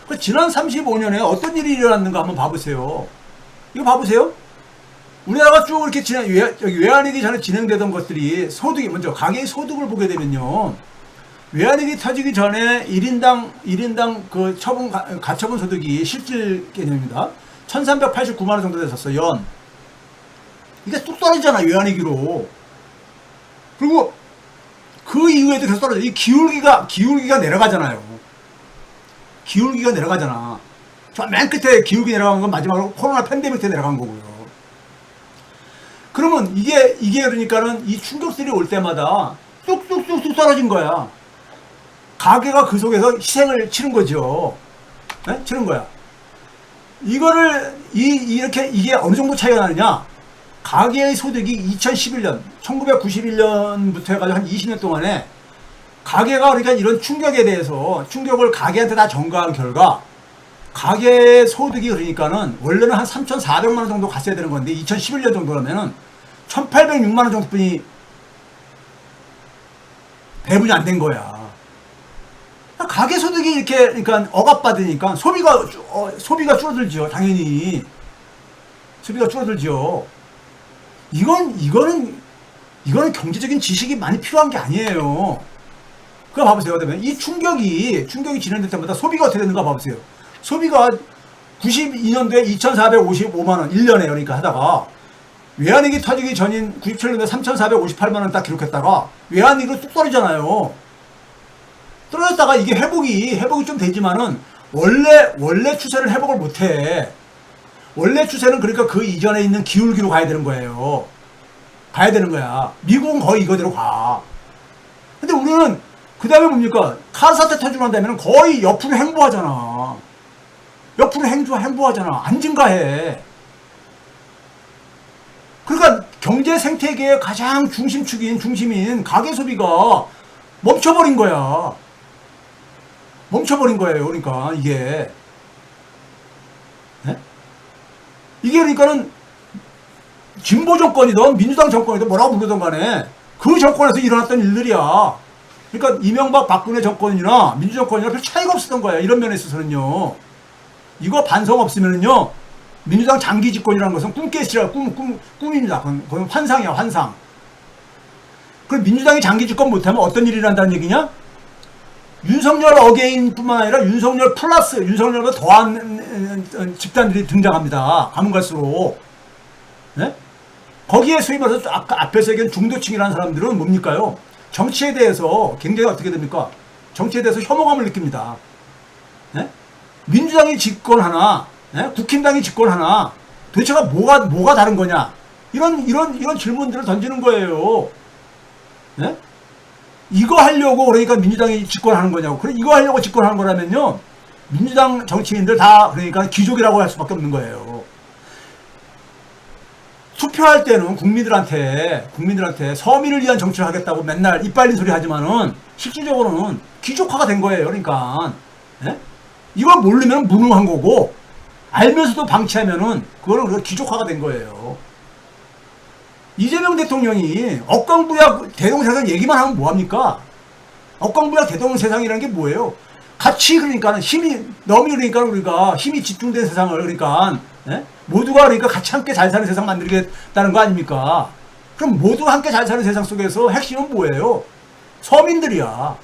그 지난 35년에 어떤 일이 일어났는가 한번 봐보세요. 이거 봐보세요. 우리나라가 쭉 이렇게 외환위기 전에 진행되던 것들이 소득이 먼저 가계의 소득을 보게 되면요. 외환위기 터지기 전에 1인당 그 가처분 소득이 실질 개념입니다. 1389만 원 정도 됐었어, 연. 이게 뚝 떨어지잖아, 외환위기로. 그리고 그 이후에도 계속 떨어져. 이 기울기가 내려가잖아요. 기울기가 내려가잖아. 저 맨 끝에 기울기 내려간 건 마지막으로 코로나 팬데믹 때 내려간 거고요. 그러면 이게 그러니까는 이 충격들이 올 때마다 뚝뚝뚝뚝 떨어진 거야. 가게가 그 속에서 희생을 치른 거죠. 네? 치른 거야. 이거를 이게 어느 정도 차이가 나느냐? 가계의 소득이 2011년, 1991년부터 해가지고 한 20년 동안에 가계가 그러니까 이런 충격에 대해서 충격을 가계한테 다 전가한 결과 가계 소득이 그러니까는 원래는 한 3,400만 원 정도 갔어야 되는 건데 2011년 정도라면은 1,806만 원 정도뿐이 배분이 안 된 거야. 가계 소득이 이렇게 그러니까 억압받으니까 소비가 줄어들죠. 당연히 소비가 줄어들죠. 이거는 경제적인 지식이 많이 필요한 게 아니에요. 그거 봐보세요. 그다음에 이 충격이 진행될 때마다 소비가 어떻게 되는가 봐보세요. 소비가 92년도에 2,455만 원 1년에 그러니까 하다가 외환위기 터지기 전인 97년도에 3,458만 원 딱 기록했다가 외환위기로 뚝 떨어지잖아요. 떨어졌다가 이게 회복이 좀 되지만은 원래 추세를 회복을 못해. 원래 추세는 그러니까 그 이전에 있는 기울기로 가야 되는 거예요. 가야 되는 거야. 미국은 거의 이거대로 가. 근데 우리는 그 다음에 뭡니까? 카드 사태 터지고 난 다음에는 거의 옆으로 행보하잖아. 옆으로 행보하잖아. 안 증가해. 그러니까 경제 생태계의 가장 중심인 가계 소비가 멈춰버린 거야. 멈춰버린 거예요. 그러니까 이게. 네? 이게 그러니까는 진보 정권이든 민주당 정권이든 뭐라고 부르든 간에 그 정권에서 일어났던 일들이야. 그러니까 이명박 박근혜 정권이나 민주정권이나 별 차이가 없었던 거야. 이런 면에 있어서는요. 이거 반성 없으면은요. 민주당 장기 집권이라는 것은 꿈입니다. 그건 환상이야, 환상. 그럼 민주당이 장기 집권 못하면 어떤 일이 일어난다는 얘기냐? 윤석열 어게인뿐만 아니라 윤석열 플러스 윤석열보다 더한 집단들이 등장합니다. 가면 갈수록. 네? 거기에 소위 말해서 아까 앞에서 얘기한 중도층이라는 사람들은 뭡니까요? 정치에 대해서 굉장히 어떻게 됩니까? 정치에 대해서 혐오감을 느낍니다. 네? 민주당이 집권하나, 네? 국힘당이 집권하나, 도대체가 뭐가 다른 거냐? 이런 질문들을 던지는 거예요. 네? 이거 하려고 그러니까 민주당이 집권하는 거냐고. 그래, 이거 하려고 집권하는 거라면요. 민주당 정치인들 다 그러니까 귀족이라고 할 수밖에 없는 거예요. 투표할 때는 국민들한테 서민을 위한 정치를 하겠다고 맨날 이빨린 소리 하지만은 실질적으로는 귀족화가 된 거예요. 그러니까 예? 이걸 모르면 무능한 거고 알면서도 방치하면은 그거는 귀족화가 된 거예요. 이재명 대통령이 억강부약 대동세상 얘기만 하면 뭐합니까? 억강부약 대동세상이라는 게 뭐예요? 같이 그러니까 우리가 힘이 집중된 세상을 그러니까 예? 모두가 그러니까 같이 함께 잘 사는 세상 만들겠다는 거 아닙니까? 그럼 모두 함께 잘 사는 세상 속에서 핵심은 뭐예요? 서민들이야.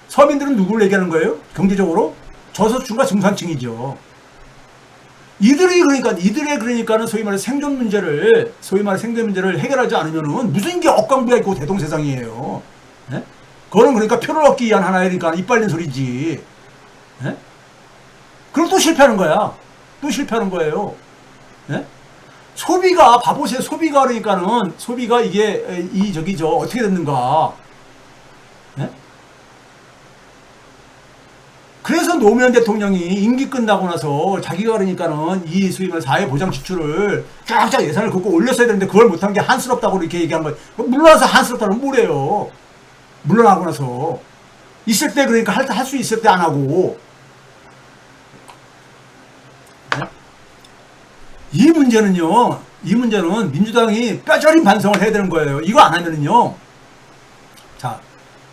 서민들은 누구를 얘기하는 거예요? 경제적으로? 저소득층과 중산층이죠. 이들의 그러니까는 소위 말해 생존 문제를 해결하지 않으면은 무슨 게 억강부야 있고 대동세상이에요. 예? 그거는 그러니까 표를 얻기 위한 하나의 그러니까 이빨린 소리지. 예? 그럼 또 실패하는 거야. 또 실패하는 거예요. 예? 소비가 봐보세요. 소비가 그러니까는 소비가 이게 어떻게 됐는가? 예? 그래서 노무현 대통령이 임기 끝나고 나서 자기가 그러니까는 이 소위 말해 사회보장 지출을 쫙쫙 예산을 긋고 올렸어야 되는데 그걸 못한 게 한스럽다고 이렇게 얘기한 거예요. 물러나서 한스럽다는 뭐래요? 물러나고 나서 있을 때 그러니까 할 수 있을 때 안 하고. 이 문제는 민주당이 뼈저린 반성을 해야 되는 거예요. 이거 안 하면은요. 자,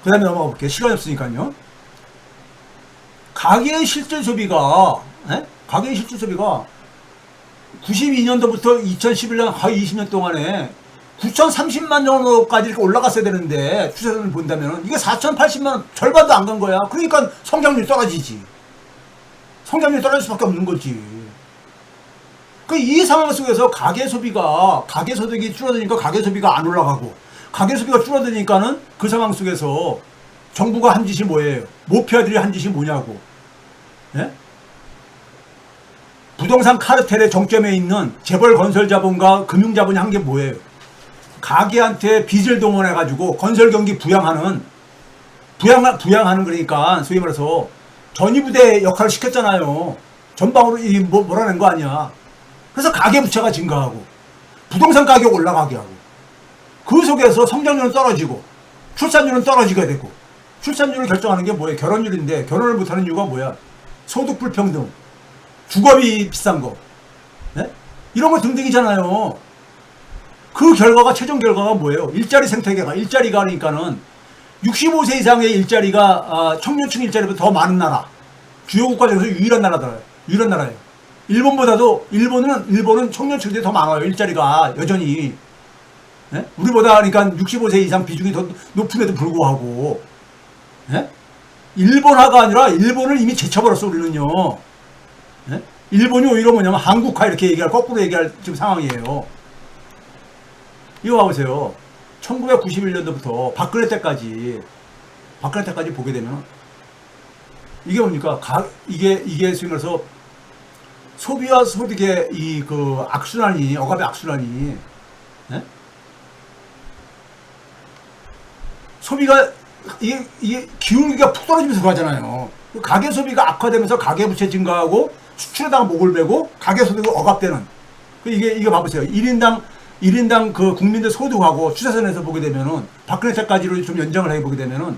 그 다음에 넘어가 볼게요. 시간이 없으니까요. 가계의 실질 소비가, 가계의 실질 소비가 92년도부터 2011년 거의 20년 동안에 9,030만 정도까지 이렇게 올라갔어야 되는데, 추세선을 본다면은, 이게 4,080만 원, 절반도 안 간 거야. 그러니까 성장률이 떨어지지. 성장률이 떨어질 수밖에 없는 거지. 이 상황 속에서 가계 소비가, 가계 소득이 줄어드니까 가계 소비가 안 올라가고, 가계 소비가 줄어드니까는 그 상황 속에서 정부가 한 짓이 뭐예요? 모피아들이 한 짓이 뭐냐고. 예? 부동산 카르텔의 정점에 있는 재벌 건설 자본과 금융 자본이 한 게 뭐예요? 가계한테 빚을 동원해가지고 건설 경기 부양하는 그러니까 소위 말해서 전위부대 역할을 시켰잖아요. 전방으로 몰아낸 거 아니야. 그래서 가계부채가 증가하고 부동산 가격 올라가게 하고 그 속에서 성장률은 떨어지고 출산율은 떨어지게 되고 출산율을 결정하는 게 뭐예요? 결혼율인데 결혼을 못하는 이유가 뭐야? 소득 불평등, 주거비 비싼 거, 네? 이런 거 등등이잖아요. 그 결과가 최종 결과가 뭐예요? 일자리 생태계가 일자리가 하니까는 65세 이상의 일자리가 청년층 일자리보다 더 많은 나라, 주요 국가 중에서 유일한 나라예요. 일본은 청년층들이 더 많아요. 일자리가 여전히. 네? 우리보다 그러니까 65세 이상 비중이 더 높음에도 불구하고, 네? 일본화가 아니라 일본을 이미 제쳐버렸어. 우리는요. 네? 일본이 오히려 뭐냐면 한국화 이렇게 거꾸로 얘기할 지금 상황이에요. 이거 봐보세요. 1991년도부터 박근혜 때까지 보게 되면 이게 뭡니까? 이게 소위 말해서 소비와 소득의 악순환이, 억압의 악순환이, 예? 소비가, 이게 기울기가 푹 떨어지면서 가잖아요. 가계 소비가 악화되면서 가계 부채 증가하고 수출에다가 목을 베고 가계 소득이 억압되는. 이게 봐보세요. 1인당 그 국민들 소득하고 추세선에서 보게 되면은, 박근혜 때까지로 좀 연장을 해보게 되면은,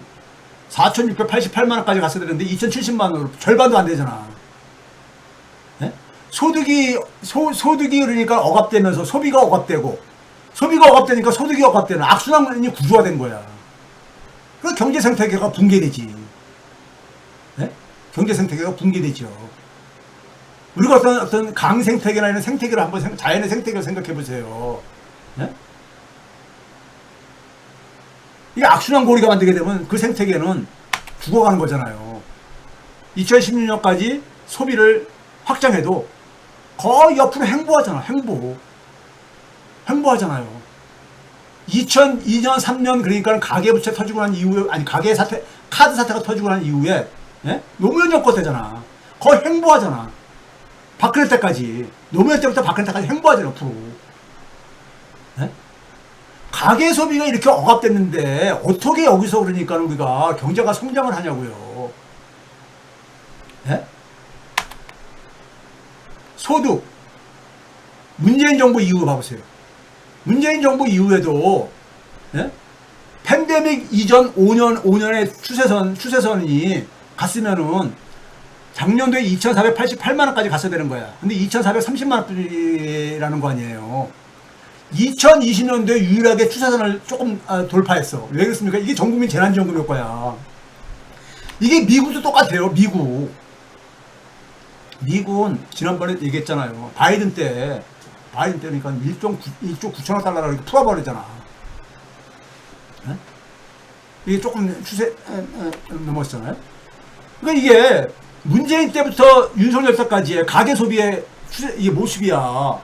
4,688만원까지 갔어야 되는데, 2,070만원으로 절반도 안 되잖아. 예? 소득이 그러니까 억압되면서 소비가 억압되고, 소비가 억압되니까 소득이 억압되는 악순환이 구조화된 거야. 그 경제 생태계가 붕괴되지. 예? 경제 생태계가 붕괴되죠. 우리가 어떤 강 생태계나 이런 생태계를 한번 자연의 생태계를 생각해 보세요. 예? 이게 악순환 고리가 만들게 되면 그 생태계는 죽어가는 거잖아요. 2016년까지 소비를 확장해도 거의 옆으로 행보하잖아요. 2002년, 3년 그러니까 가계부채 터지고 난 이후에, 카드 사태가 터지고 난 이후에, 예? 노무현 정권 때잖아. 거의 행보하잖아. 박근혜 때까지, 노무현 때부터 박근혜 때까지 행보하잖아, 앞으로. 네? 가계 소비가 이렇게 억압됐는데, 어떻게 여기서 그러니까 우리가 경제가 성장을 하냐고요. 네? 소득. 문재인 정부 이후 봐보세요. 문재인 정부 이후에도, 네? 팬데믹 이전 5년의 추세선이 갔으면은, 작년도에 2,488만원까지 갔어야 되는 거야. 근데 2,430만원뿐이라는 거 아니에요. 2020년도에 유일하게 추세선을 조금 돌파했어. 왜 그렇습니까? 이게 전국민 재난지원금 효과야. 이게 미국도 똑같아요. 미국은 지난번에 얘기했잖아요. 바이든 때 그러니까 1조 9천억 달러를 이렇게 풀어버리잖아. 네? 이게 조금 추세 넘었잖아요. 그러니까 이게 문재인 때부터 윤석열 때까지의 가계 소비의 이게 모습이에요.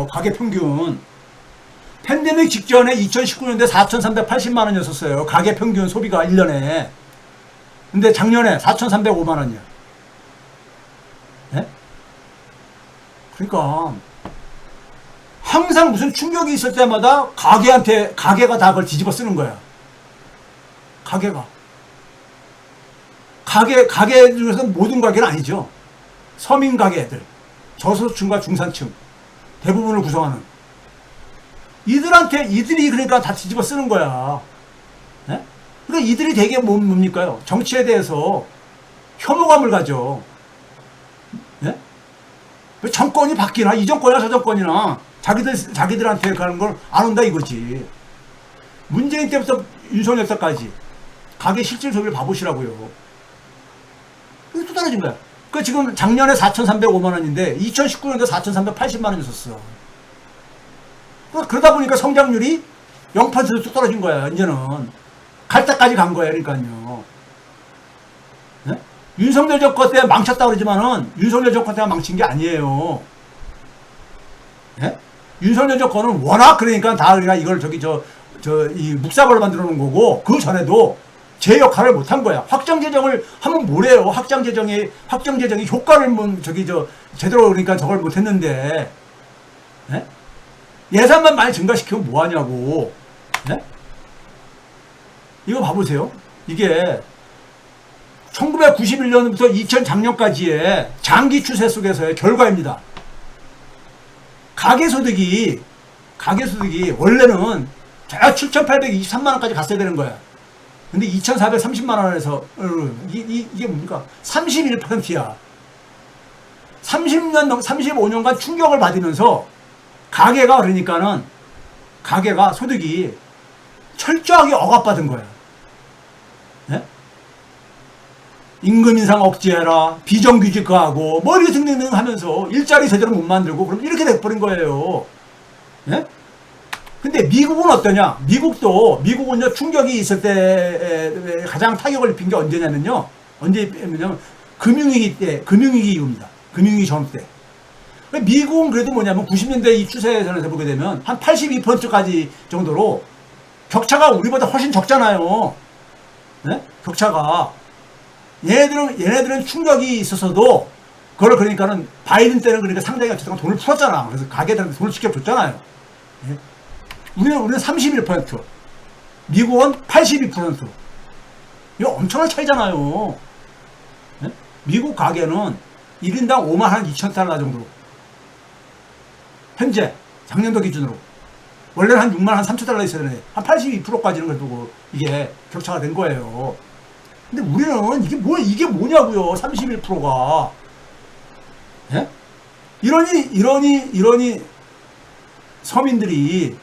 가계 평균. 팬데믹 직전에 2019년도에 4,380만원이었어요. 가계 평균 소비가 1년에. 근데 작년에 4,305만원이야. 네? 그러니까 항상 무슨 충격이 있을 때마다 가계가 다 그걸 뒤집어 쓰는 거야. 가계 중에서 모든 가계는 아니죠. 서민 가계들, 저소득층과 중산층 대부분을 구성하는 이들이 그러니까 다 뒤집어 쓰는 거야. 네? 그러니까 이들이 되게 뭡니까요? 정치에 대해서 혐오감을 가져. 네? 왜 정권이 바뀌나? 이 정권이나 저 정권이나 자기들한테 가는 걸 안 온다 이거지. 문재인 때부터 윤석열 때까지 가계 실질 소비를 봐보시라고요. 이게 또 떨어진 거야. 그 지금 작년에 4,305만 원인데 2019년도 4,380만 원이었어. 그러다 보니까 성장률이 0%뚝 떨어진 거야. 이제는 갈 때까지 간 거야. 그러니까요. 네? 윤석열 정권 때 망쳤다 그러지만은 윤석열 정권 때가 망친 게 아니에요. 네? 윤석열 정권은 워낙 그러니까 다 우리가 이걸 이 묵사발로 만들어 놓은 거고, 그 전에도 제 역할을 못 한 거야. 확장 재정을 하면 뭐래요? 확장 재정이 효과를 제대로 그러니까 저걸 못 했는데, 네? 예산만 많이 증가시키면 뭐 하냐고. 네? 이거 봐보세요. 이게 1991년부터 2000 작년까지의 장기 추세 속에서의 결과입니다. 가계소득이 원래는 7,823만 원까지 갔어야 되는 거야. 근데 2,430만 원에서 이게 뭡니까? 31%야. 35년간 충격을 받으면서 가계가 소득이 철저하게 억압받은 거야. 네? 임금 인상 억제해라, 비정규직화하고 뭐 이렇게 등등 하면서 일자리 제대로 못 만들고 그럼 이렇게 돼버린 거예요. 네? 근데 미국은 어떠냐? 미국은요, 충격이 있을 때 가장 타격을 입힌 게 언제냐면요. 금융위기 이후입니다. 금융위기 전 때. 미국은 그래도 뭐냐면 90년대 이 추세선에서 보게 되면 한 82%까지 정도로 격차가 우리보다 훨씬 적잖아요. 네? 격차가. 얘네들은 충격이 있어서도 그걸 그러니까는 바이든 때는 그러니까 상당히 어쨌든 돈을 풀었잖아. 그래서 가게들한테 돈을 직접 줬잖아요. 네? 우리는 31%, 미국은 82%. 이거 엄청난 차이잖아요. 네? 미국 가게는 1인당 5만 한 2천 달러 정도로. 현재, 작년도 기준으로. 원래는 한 6만 한 3천 달러 있어야 되는데, 한 82%까지는 그래도 이게 격차가 된 거예요. 근데 우리는 이게 뭐냐고요, 31%가. 예? 이러니 서민들이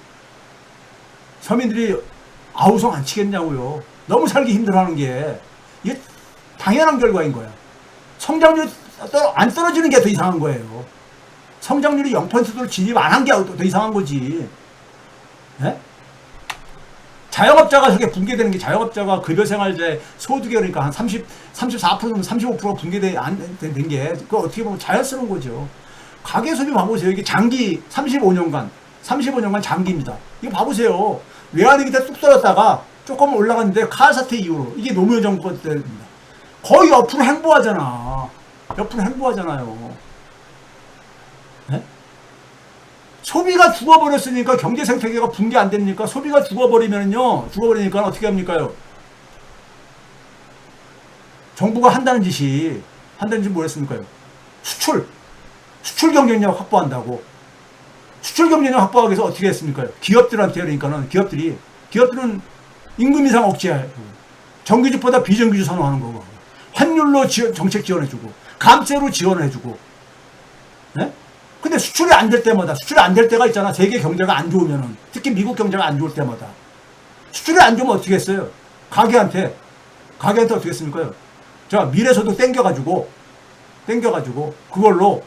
아우성 안 치겠냐고요. 너무 살기 힘들어하는 게 이게 당연한 결과인 거야. 성장률이 안 떨어지는 게 더 이상한 거예요. 성장률이 0%로 진입 안 한 게 더 이상한 거지. 네? 자영업자가 저게 붕괴되는 게, 자영업자가 급여생활제 소득이 그러니까 한 34%, 35%가 붕괴된 게, 그거 어떻게 보면 자연스러운 거죠. 가계소비 봐보세요. 이게 장기 35년간 장기입니다. 이거 봐보세요. 외환위기 때 뚝 떨어졌다가 조금 올라갔는데 카드 사태 이후로, 이게 노무현 정권 때입니다. 거의 옆으로 행보하잖아요. 네? 소비가 죽어버렸으니까 경제 생태계가 붕괴 안 됩니까? 소비가 죽어버리니까 어떻게 합니까요? 정부가 한다는 짓이 뭐였습니까요? 수출 경쟁력 확보한다고. 수출 경쟁력 확보하기 위해서 어떻게 했습니까? 기업들한테, 그러니까는 기업들은 임금 인상 억제하고, 정규직보다 비정규직 선호하는 거고, 환율로 정책 지원해주고, 감세로 지원해주고, 네? 근데 수출이 안 될 때가 있잖아. 세계 경제가 안 좋으면은, 특히 미국 경제가 안 좋을 때마다. 수출이 안 좋으면 어떻게 했어요? 가게한테 어떻게 했습니까? 자, 미래소득 땡겨가지고, 그걸로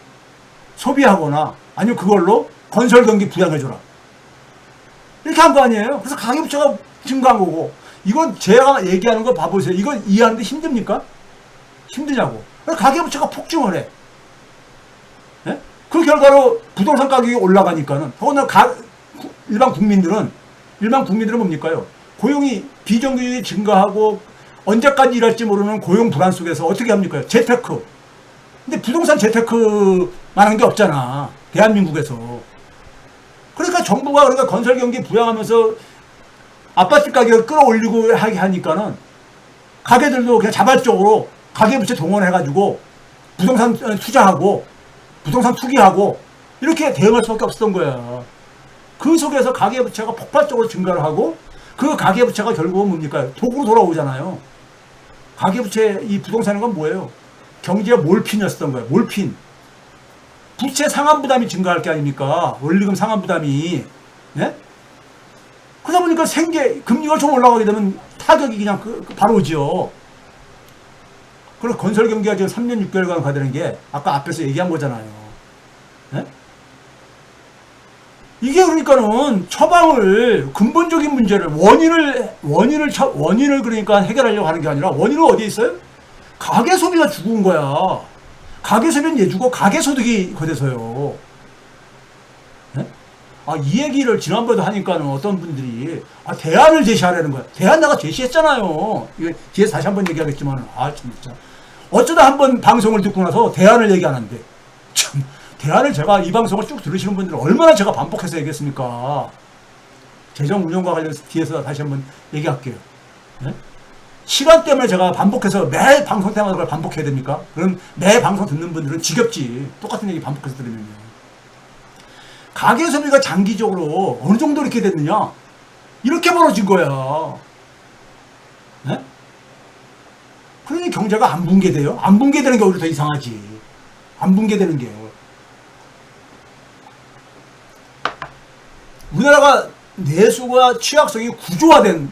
소비하거나, 아니면 그걸로 건설 경기 부양해줘라. 이렇게 한 거 아니에요? 그래서 가계부채가 증가한 거고, 이건 제가 얘기하는 거 봐보세요. 이건 이해하는데 힘듭니까? 힘드냐고. 가계부채가 폭증을 해. 네? 그 결과로 부동산 가격이 올라가니까는, 더군다나 일반 국민들은 뭡니까요? 고용이 비정규직이 증가하고 언제까지 일할지 모르는 고용 불안 속에서 어떻게 합니까? 재테크. 근데 부동산 재테크만 한 게 없잖아, 대한민국에서. 그러니까 정부가 건설 경기 부양하면서 아파트 가격을 끌어올리고 하니까는 가게들도 그냥 자발적으로 가계부채 동원해가지고 부동산 투자하고 부동산 투기하고 이렇게 대응할 수밖에 없었던 거야. 그 속에서 가계부채가 폭발적으로 증가를 하고, 그 가계부채가 결국은 뭡니까? 도구로 돌아오잖아요. 가계부채, 이 부동산인 건 뭐예요? 경제의 몰핀이었던 거예요. 몰핀. 부채 상환 부담이 증가할 게 아닙니까? 원리금 상환 부담이. 예? 그러다 보니까 금리가 좀 올라가게 되면 타격이 그냥 바로 오죠. 그리고 건설 경기가 지금 3년 6개월간 가되는 게 아까 앞에서 얘기한 거잖아요. 네? 이게 그러니까는 처방을 근본적인 문제를 원인을 그러니까 해결하려고 하는 게 아니라 원인은 어디에 있어요? 가계 소비가 죽은 거야. 가계 소비는 예주고 가계 소득이 거돼서요. 네? 이 얘기를 지난번에도 하니까는 어떤 분들이 대안을 제시하라는 거야. 대안 내가 제시했잖아요. 이거 뒤에서 다시 한번 얘기하겠지만 진짜 어쩌다 한번 방송을 듣고 나서 대안을 얘기하는데 참. 대안을 제가 이 방송을 쭉 들으시는 분들은 얼마나 제가 반복해서 얘기했습니까? 재정 운영과 관련해서 뒤에서 다시 한번 얘기할게요. 네? 시간 때문에 제가 반복해서 매 방송 때마다 그걸 반복해야 됩니까? 그럼 매 방송 듣는 분들은 지겹지. 똑같은 얘기 반복해서 들으면요. 가계 소비가 장기적으로 어느 정도 이렇게 됐느냐? 이렇게 벌어진 거야. 네? 그러니 경제가 안 붕괴돼요? 안 붕괴되는 게 오히려 더 이상하지. 안 붕괴되는 게. 우리나라가 내수가 취약성이 구조화된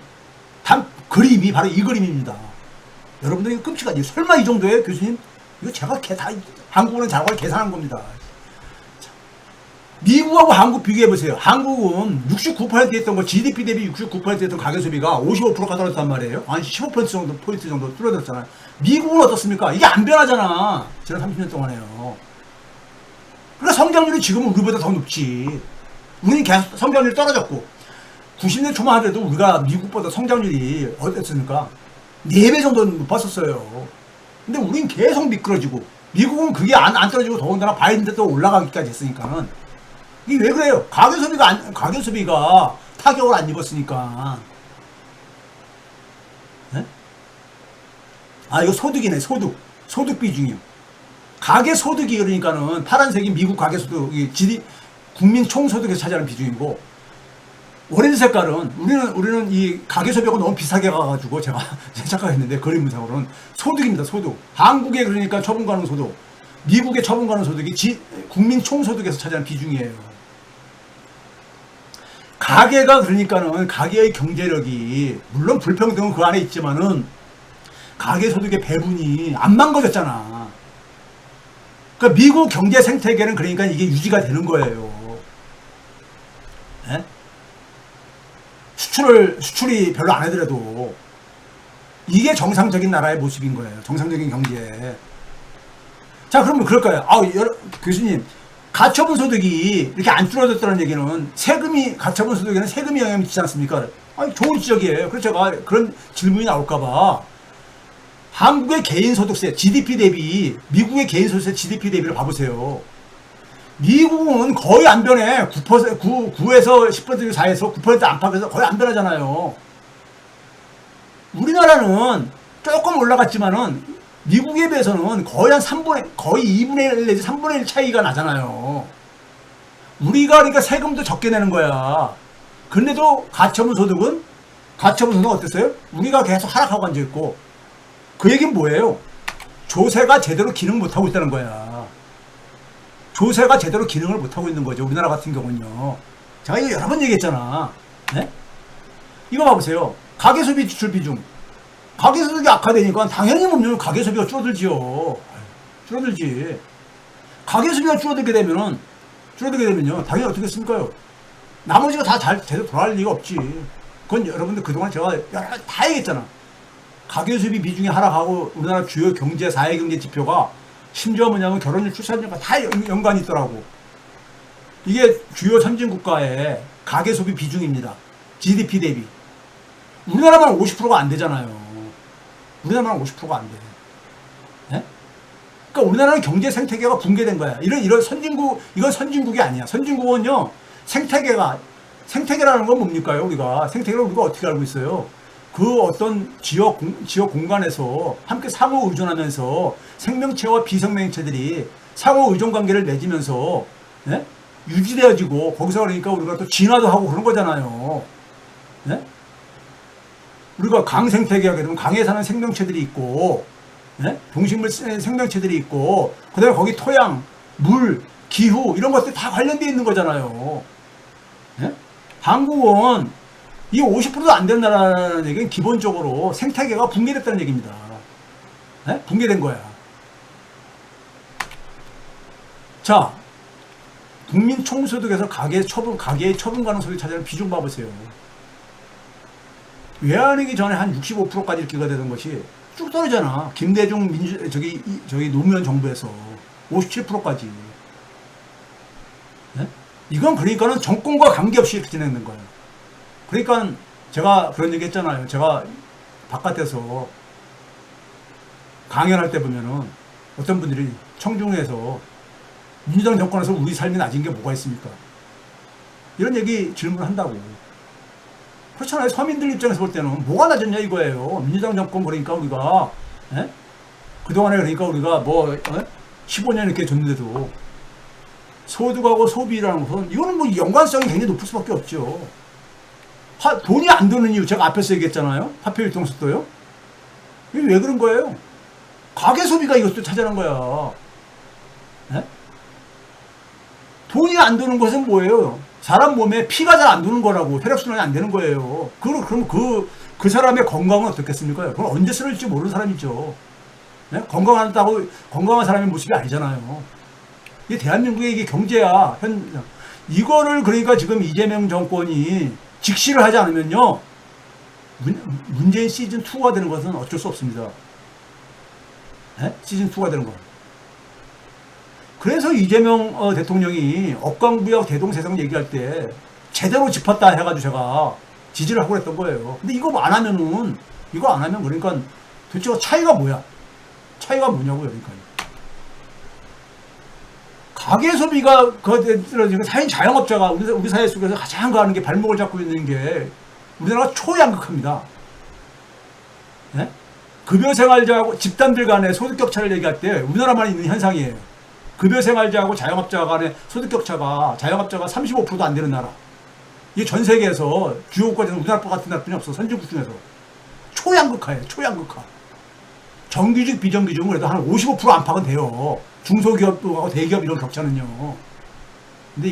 그림이 바로 이 그림입니다. 여러분들이 끔찍하지. 설마 이 정도예요, 교수님? 이거 제가 한국은행 자료를 계산한 겁니다. 미국하고 한국 비교해보세요. 한국은 69% 했던 거, GDP 대비 69% 했던 가계소비가 55%가 떨어졌단 말이에요. 한 15% 정도, 포인트 정도 줄어들었잖아요. 미국은 어떻습니까? 이게 안 변하잖아. 지난 30년 동안에요. 그러니까 성장률이 지금은 우리보다 더 높지. 우리는 계속 성장률이 떨어졌고 90년 초만 하더라도 우리가 미국보다 성장률이 어땠습니까? 4배 정도는 높았었어요. 근데 우린 계속 미끄러지고 미국은 그게 안 떨어지고 더군다나 바이든 때 또 올라가기까지 했으니까는 이게 왜 그래요? 가계소비가 타격을 안 입었으니까. 네? 이거 소득이네. 소득 비중이요. 가계소득이 그러니까는 파란색이 미국 가계소득 국민 총소득에서 차지하는 비중이고 오렌지 색깔은 우리는 이 가계소비가 너무 비싸게 가가지고 제가 착각했는데 그림상으로는 소득입니다. 소득. 한국에 그러니까 처분 가능 소득, 미국의 처분 가능 소득이 국민 총소득에서 차지하는 비중이에요. 가계가 그러니까는 가계의 경제력이 물론 불평등은 그 안에 있지만은 가계소득의 배분이 안 망가졌잖아. 그러니까 미국 경제 생태계는 그러니까 이게 유지가 되는 거예요. 네? 수출이 별로 안 하더라도 이게 정상적인 나라의 모습인 거예요. 정상적인 경제. 자, 그러면 그럴까요? 교수님, 가처분 소득이 이렇게 안 줄어들었다는 얘기는 가처분 소득에는 세금이 영향을 미치지 않습니까? 좋은 지적이에요. 그래서 제가 그런 질문이 나올까봐 한국의 개인소득세 GDP 대비 미국의 개인소득세 GDP 대비를 봐보세요. 미국은 거의 안 변해. 9에서 10% 4에서 9% 안팎에서 거의 안 변하잖아요. 우리나라는 조금 올라갔지만은 미국에 비해서는 거의 거의 2분의 1 내지 3분의 1 차이가 나잖아요. 우리가 그러니까 세금도 적게 내는 거야. 근데도 가처분 소득은 어땠어요? 우리가 계속 하락하고 앉아있고. 그 얘기는 뭐예요? 조세가 제대로 기능 못하고 있다는 거야. 조세가 제대로 기능을 못하고 있는 거죠. 우리나라 같은 경우는요. 제가 이거 여러 번 얘기했잖아. 네? 이거 봐보세요. 가계소비 지출 비중. 가계소득이 악화되니까 당연히 보면 가계소비가 줄어들지요. 줄어들지. 가계소비가 줄어들게 되면요. 당연히 어떻게 했습니까요? 나머지가 다 제대로 돌아갈 리가 없지. 그건 여러분들 그동안 제가 여러 가지 다 얘기했잖아. 가계소비 비중이 하락하고 우리나라 주요 경제, 사회경제 지표가 심지어 뭐냐면 결혼율, 출산율과 다 연관이 있더라고. 이게 주요 선진국가의 가계소비 비중입니다. GDP 대비. 우리나라만 50%가 안 되잖아요. 우리나라만 50%가 안 돼. 네? 그러니까 우리나라는 경제 생태계가 붕괴된 거야. 이건 선진국이 아니야. 선진국은요, 생태계라는 건 뭡니까요? 생태계를 우리가 어떻게 알고 있어요? 그 어떤 지역 공간에서 함께 상호 의존하면서 생명체와 비생명체들이 상호 의존 관계를 맺으면서 네? 유지되어지고 거기서 그러니까 우리가 또 진화도 하고 그런 거잖아요. 네? 우리가 강 생태계가 되면 강에 사는 생명체들이 있고 네? 동식물 생명체들이 있고 그다음에 거기 토양, 물, 기후 이런 것들 다 관련되어 있는 거잖아요. 네? 한국은 이 50%도 안 되는 나라라는 얘기는 기본적으로 생태계가 붕괴됐다는 얘기입니다. 네? 붕괴된 거야. 자, 국민 총소득에서 가계의 처분 가능성이 차지하는 비중 봐보세요. 외환위기 전에 한 65%까지 이렇게 되던 것이 쭉 떨어지잖아. 김대중 노무현 정부에서 57%까지. 네? 이건 그러니까는 정권과 관계없이 이렇게 진행된 거예요. 그러니까 제가 그런 얘기 했잖아요. 제가 바깥에서 강연할 때 보면은 어떤 분들이 청중에서 민주당 정권에서 우리 삶이 낮은 게 뭐가 있습니까? 이런 얘기 질문을 한다고. 그렇잖아요. 서민들 입장에서 볼 때는 뭐가 낮았냐 이거예요. 민주당 정권 그러니까 우리가 그동안에 그러니까 우리가 15년 이렇게 줬는데도 소득하고 소비라는 것은 이거는 뭐 연관성이 굉장히 높을 수밖에 없죠. 돈이 안 드는 이유 제가 앞에서 얘기했잖아요. 화폐 유통속도요. 이게 왜 그런 거예요? 가계 소비가 이것도 차지하는 거야. 네? 돈이 안 드는 것은 뭐예요? 사람 몸에 피가 잘 안 도는 거라고. 혈액순환이 안 되는 거예요. 그럼 그 사람의 건강은 어떻겠습니까? 그럼 언제 쓰러질지 모르는 사람이죠. 네? 건강한 사람의 모습이 아니잖아요. 이게 대한민국의 이게 경제야. 이거를 그러니까 지금 이재명 정권이 직시를 하지 않으면요. 문재인 시즌2가 되는 것은 어쩔 수 없습니다. 네? 시즌2가 되는 거. 그래서 이재명 대통령이 억강부역 대동세상 얘기할 때 제대로 짚었다 해가지고 제가 지지를 하고 그랬던 거예요. 근데 이거 안 하면 그러니까 도대체 차이가 뭐야? 차이가 뭐냐고요, 그러니까. 가계소비가 사인 자영업자가 우리 사회 속에서 가장 가는 게 발목을 잡고 있는 게 우리나라가 초양극합니다. 네? 급여생활자하고 집단들 간의 소득격차를 얘기할 때 우리나라만 있는 현상이에요. 급여생활자하고 자영업자 간의 소득격차가 자영업자가 35%도 안 되는 나라. 이게 전 세계에서 주요 국가에서 우리나라 같은 나라뿐이 없어. 선진국 중에서. 초양극화예요. 초양극화. 정규직 비정규직은 그래도 한 55% 안팎은 돼요. 중소기업하고 대기업 이런 격차는요. 근데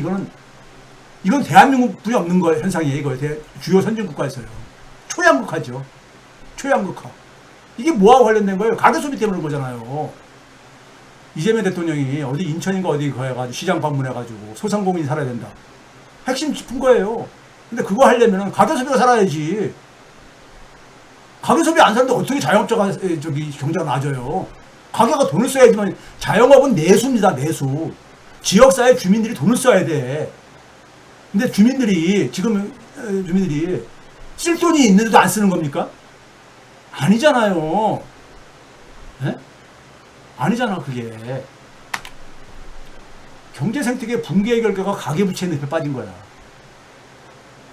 이건 대한민국뿐이 없는 거 현상이에요. 이거 주요 선진국가에서요. 초양극화죠. 초양극화. 이게 뭐하고 관련된 거예요? 가계소비 때문에 그런 거잖아요. 이재명 대통령이 어디 인천인가 어디 가가지고 시장 방문해가지고 소상공인이 살아야 된다. 핵심 짚은 거예요. 근데 그거 하려면 가계소비가 살아야지. 가계소비 안 사는데 어떻게 자영업자가 경제가 낮아요. 가게가 돈을 써야지만 자영업은 내수입니다. 내수. 지역사회 주민들이 돈을 써야 돼. 근데 주민들이 쓸 돈이 있는데도 안 쓰는 겁니까? 아니잖아요. 네? 아니잖아 그게. 경제생태계 붕괴의 결과가 가계부채 늪에 빠진 거야.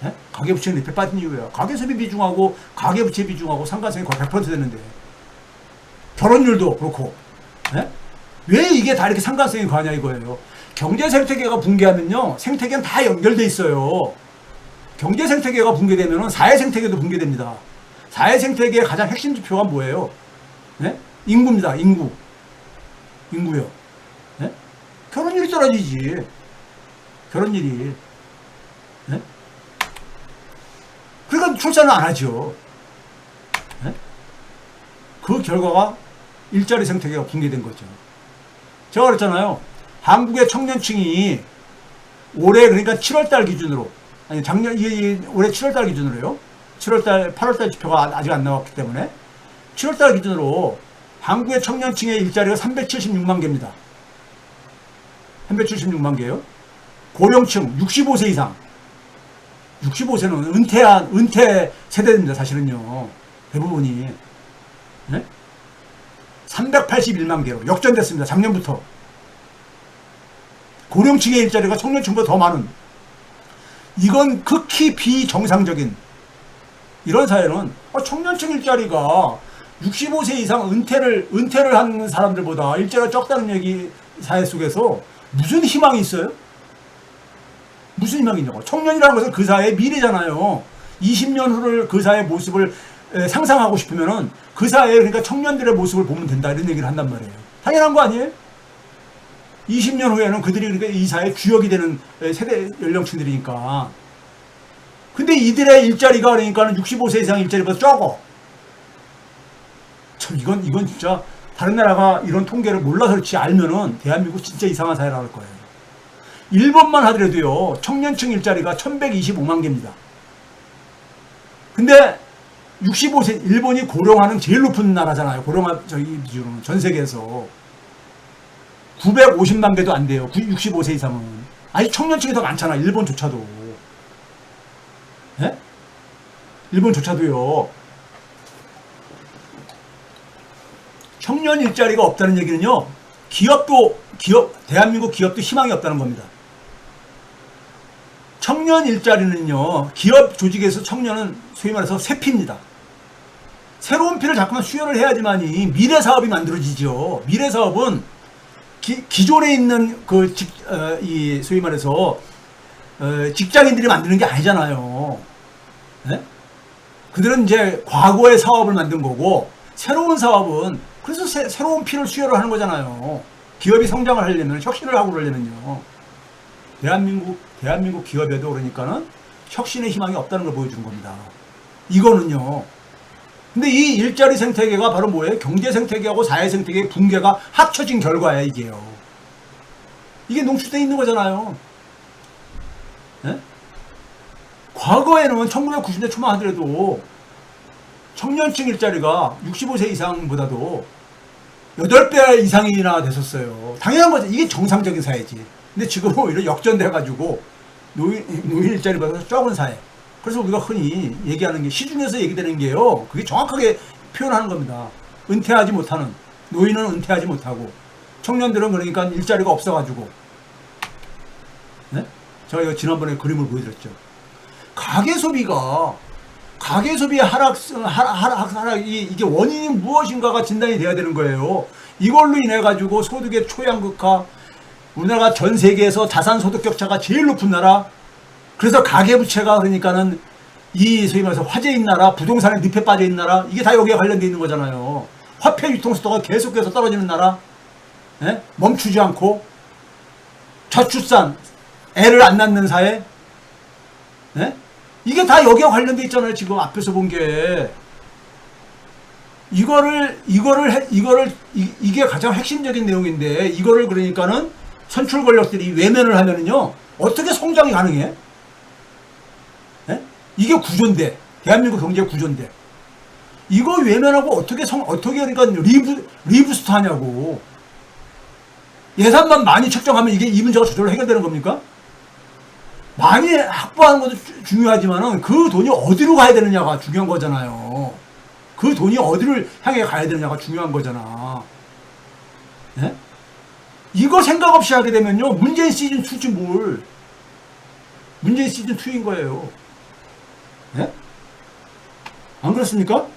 네? 가계부채 늪에 빠진 이유야. 가계소비 비중하고 가계부채 비중하고 상관성이 거의 100% 되는데 결혼율도 그렇고. 네? 왜 이게 다 이렇게 상관성이 가냐 이거예요. 경제생태계가 붕괴하면요 생태계는 다 연결돼 있어요. 경제생태계가 붕괴되면 사회생태계도 붕괴됩니다. 사회생태계의 가장 핵심 지표가 뭐예요? 네? 인구입니다. 인구요. 네? 결혼율이 떨어지지. 결혼율이. 네? 그러니까 출산을 안 하죠. 네? 그 결과가 일자리 생태계가 붕괴된 거죠. 제가 그랬잖아요. 한국의 청년층이 올해 그러니까 7월달 기준으로 아니 올해 7월달 기준으로요. 8월달 지표가 아직 안 나왔기 때문에 7월달 기준으로 한국의 청년층의 일자리가 376만 개입니다. 376만 개요. 고령층 65세 이상. 65세는 은퇴 세대입니다. 사실은요. 대부분이. 네? 381만 개로 역전됐습니다. 작년부터. 고령층의 일자리가 청년층보다 더 많은. 이건 극히 비정상적인 이런 사회는 청년층 일자리가 65세 이상 은퇴를 하는 사람들보다 일자리가 적다는 얘기 사회 속에서 무슨 희망이 있어요? 무슨 희망이 있냐고. 청년이라는 것은 그 사회의 미래잖아요. 20년 후를 그 사회의 모습을 상상하고 싶으면은 그 사회에 그러니까 청년들의 모습을 보면 된다 이런 얘기를 한단 말이에요. 당연한 거 아니에요? 20년 후에는 그들이 그러니까 이 사회의 주역이 되는 세대 연령층들이니까. 근데 이들의 일자리가 그러니까는 65세 이상 일자리보다 적어. 참, 이건 진짜 다른 나라가 이런 통계를 몰라서 그렇지 알면은 대한민국 진짜 이상한 사회를 할 거예요. 일본만 하더라도요, 청년층 일자리가 1125만 개입니다. 근데 65세, 일본이 고령화는 제일 높은 나라잖아요. 고령화, 기준으로는 전 세계에서. 950만 개도 안 돼요. 65세 이상은. 아니, 청년층이 더 많잖아. 일본조차도. 예? 일본조차도요. 청년 일자리가 없다는 얘기는요, 대한민국 기업도 희망이 없다는 겁니다. 청년 일자리는요, 기업 조직에서 청년은 소위 말해서 새 피입니다. 새로운 피를 자꾸만 수혈을 해야지만이 미래 사업이 만들어지죠. 미래 사업은 기존에 있는 소위 말해서 직장인들이 만드는 게 아니잖아요. 네? 그들은 이제 과거의 사업을 만든 거고, 새로운 사업은 그래서 새로운 피를 수혈을 하는 거잖아요. 기업이 성장을 하려면, 혁신을 하고 그러려면요. 대한민국 기업에도 그러니까는 혁신의 희망이 없다는 걸 보여주는 겁니다. 이거는요. 근데 이 일자리 생태계가 바로 뭐예요? 경제 생태계하고 사회 생태계의 붕괴가 합쳐진 결과예요, 이게요. 이게 농축되어 있는 거잖아요. 네? 과거에는 1990년대 초만 하더라도 청년층 일자리가 65세 이상보다도 8배 이상이나 됐었어요. 당연한 거죠. 이게 정상적인 사회지. 근데 지금은 오히려 역전돼가지고 노인 일자리보다 적은 사회. 그래서 우리가 흔히 얘기하는 게, 시중에서 얘기되는 게요, 그게 정확하게 표현하는 겁니다. 은퇴하지 못하는, 노인은 은퇴하지 못하고, 청년들은 그러니까 일자리가 없어가지고. 네? 제가 이거 지난번에 그림을 보여드렸죠. 가계 소비의 하락이, 이게 원인이 무엇인가가 진단이 돼야 되는 거예요. 이걸로 인해 가지고 소득의 초양극화, 우리나라가 전 세계에서 자산 소득 격차가 제일 높은 나라. 그래서 가계부채가 그러니까는 소위 말해서 화제인 나라, 부동산에 늪에 빠져 있는 나라, 이게 다 여기에 관련돼 있는 거잖아요. 화폐 유통수도가 계속해서 떨어지는 나라, 예? 멈추지 않고, 저출산, 애를 안 낳는 사회, 예? 이게 다 여기에 관련돼 있잖아요. 지금 앞에서 본 게. 이게 가장 핵심적인 내용인데, 이거를 그러니까는 선출 권력들이 외면을 하면은요, 어떻게 성장이 가능해? 예? 이게 구조인데, 대한민국 경제 구조인데, 이거 외면하고 어떻게 그러니까 리부스트 하냐고. 예산만 많이 책정하면 이게 이 문제가 저절로 해결되는 겁니까? 많이 확보하는 것도 중요하지만은 그 돈이 어디로 가야 되느냐가 중요한 거잖아요. 그 돈이 어디를 향해 가야 되느냐가 중요한 거잖아. 예? 이거 생각 없이 하게 되면요, 문재인 시즌 2지 뭘. 문재인 시즌 2인 거예요. 예? 안 그렇습니까?